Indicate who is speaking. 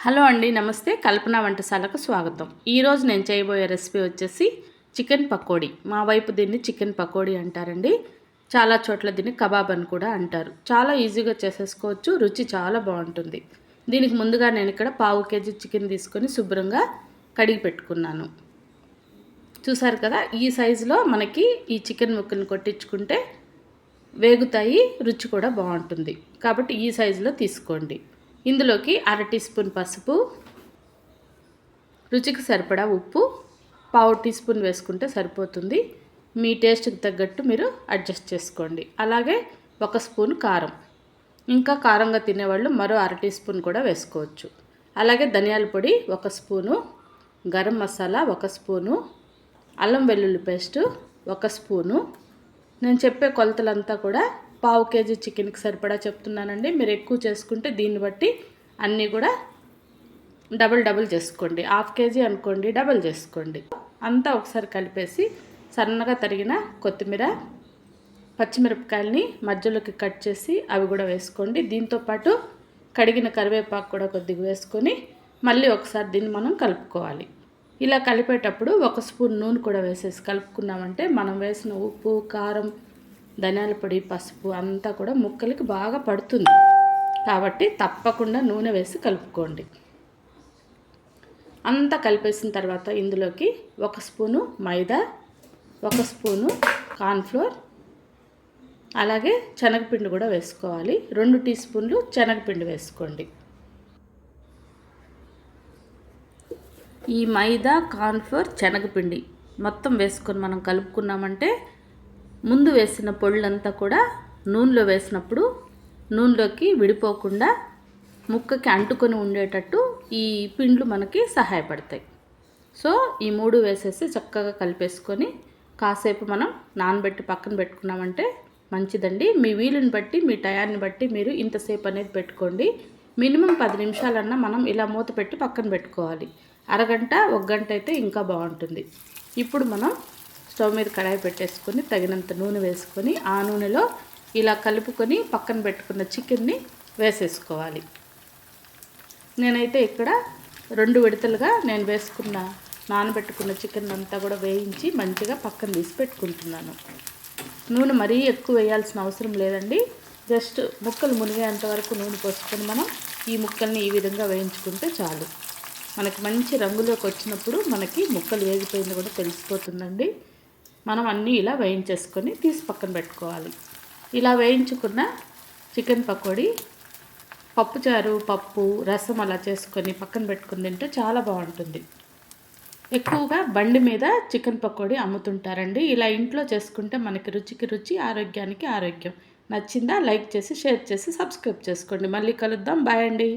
Speaker 1: Hello అండి, నమస్తే. కల్పన వంటశాలకు స్వాగతం. ఈరోజు నేను చేయబోయే రెసిపీ వచ్చేసి చికెన్ పకోడీ. మా వైపు దీన్ని చికెన్ పకోడీ అంటారండి. చాలా చోట్ల దీన్ని కబాబ్ అని కూడా అంటారు. చాలా ఈజీగా చేసేసుకోవచ్చు, రుచి చాలా బాగుంటుంది. దీనికి ముందుగా నేను ఇక్కడ 1/2 కేజీ చికెన్ తీసుకొని శుభ్రంగా కడిగి పెట్టుకున్నాను. చూసారు కదా, ఈ సైజులో మనకి ఈ చికెన్ ముక్కలను కొట్టించుకుంటే వేగుతాయి, రుచి కూడా బాగుంటుంది. కాబట్టి ఈ సైజులో తీసుకోండి. ఇందులోకి 1/2 టీ స్పూన్ పసుపు, రుచికి సరిపడా ఉప్పు, 1/4 టీ స్పూన్ వేసుకుంటే సరిపోతుంది. మీ టేస్ట్కి తగ్గట్టు మీరు అడ్జస్ట్ చేసుకోండి. అలాగే 1 స్పూన్ కారం, ఇంకా కారంగా తినేవాళ్ళు మరో 1/2 టీ స్పూన్ కూడా వేసుకోవచ్చు. అలాగే ధనియాల పొడి 1 స్పూను, గరం మసాలా 1 స్పూను, అల్లం వెల్లుల్లి పేస్టు 1 స్పూను. నేను చెప్పే కొలతలంతా కూడా 1/2 కేజీ చికెన్కి సరిపడా చెప్తున్నానండి. మీరు ఎక్కువ చేసుకుంటే దీన్ని బట్టి అన్నీ కూడా డబుల్ చేసుకోండి. 1/2 కేజీ అనుకోండి, డబుల్ చేసుకోండి. అంతా ఒకసారి కలిపేసి సన్నగా తరిగిన కొత్తిమీర, పచ్చిమిరపకాయలని మధ్యలోకి కట్ చేసి అవి కూడా వేసుకోండి. దీంతోపాటు కడిగిన కరివేపాకు కూడా కొద్దిగా వేసుకొని మళ్ళీ ఒకసారి దీన్ని మనం కలుపుకోవాలి. ఇలా కలిపేటప్పుడు 1 స్పూన్ నూనె కూడా వేసేసి కలుపుకున్నామంటే మనం వేసిన ఉప్పు, కారం, ధనియాల పొడి, పసుపు అంతా కూడా ముక్కలకి బాగా పడుతుంది. కాబట్టి తప్పకుండా నూనె వేసి కలుపుకోండి. అంతా కలిపేసిన తర్వాత ఇందులోకి 1 స్పూను మైదా, 1 స్పూను కార్న్ఫ్లోర్, అలాగే శనగపిండి కూడా వేసుకోవాలి. 2 టీ స్పూన్లు శనగపిండి వేసుకోండి. ఈ మైదా, కార్న్ఫ్లోర్, శనగపిండి మొత్తం వేసుకొని మనం కలుపుకున్నామంటే ముందు వేసిన పొళ్ళంతా కూడా నూనెలో వేసినప్పుడు నూనెలోకి విడిపోకుండా ముక్కకి అంటుకొని ఉండేటట్టు ఈ పిండ్లు మనకి సహాయపడతాయి. సో ఈ 3 వేసేసి చక్కగా కలిపేసుకొని కాసేపు మనం నానబెట్టి పక్కన పెట్టుకున్నామంటే మంచిదండి. మీ వీలుని బట్టి, మీ టయాన్ని బట్టి మీరు ఇంతసేపు అనేది పెట్టుకోండి. మినిమం 10 నిమిషాలన్నా మనం ఇలా మూత పెట్టి పక్కన పెట్టుకోవాలి. అరగంట, 1 గంట అయితే ఇంకా బాగుంటుంది. ఇప్పుడు మనం స్టవ్ మీద కడాయి పెట్టేసుకొని తగినంత నూనె వేసుకొని ఆ నూనెలో ఇలా కలుపుకొని పక్కన పెట్టుకున్న చికెన్ని వేసేసుకోవాలి. నేనైతే ఇక్కడ 2 విడతలుగా నేను వేసుకున్న నానబెట్టుకున్న చికెన్ అంతా కూడా వేయించి మంచిగా పక్కన తీసి పెట్టుకుంటున్నాను. నూనె మరీ ఎక్కువ వేయాల్సిన అవసరం లేదండి. జస్ట్ ముక్కలు మునిగేంత వరకు నూనె పోసుకొని మనం ఈ ముక్కల్ని ఈ విధంగా వేయించుకుంటే చాలు. మనకి మంచి రంగులోకి వచ్చినప్పుడు మనకి ముక్కలు వేగిపోయింది కూడా తెలిసిపోతుందండి. మనం అన్నీ ఇలా వేయించేసుకొని తీసి పక్కన పెట్టుకోవాలి. ఇలా వేయించుకున్న చికెన్ పకోడీ పప్పుచారు, పప్పు, రసం అలా చేసుకొని పక్కన పెట్టుకుని తింటే చాలా బాగుంటుంది. ఎక్కువగా బండి మీద చికెన్ పకోడీ అమ్ముతుంటారండి. ఇలా ఇంట్లో చేసుకుంటే మనకి రుచికి రుచి, ఆరోగ్యానికి ఆరోగ్యం. నచ్చిందా? లైక్ చేసి, షేర్ చేసి, సబ్స్క్రైబ్ చేసుకోండి. మళ్ళీ కలుద్దాం. బాయ్ అండి.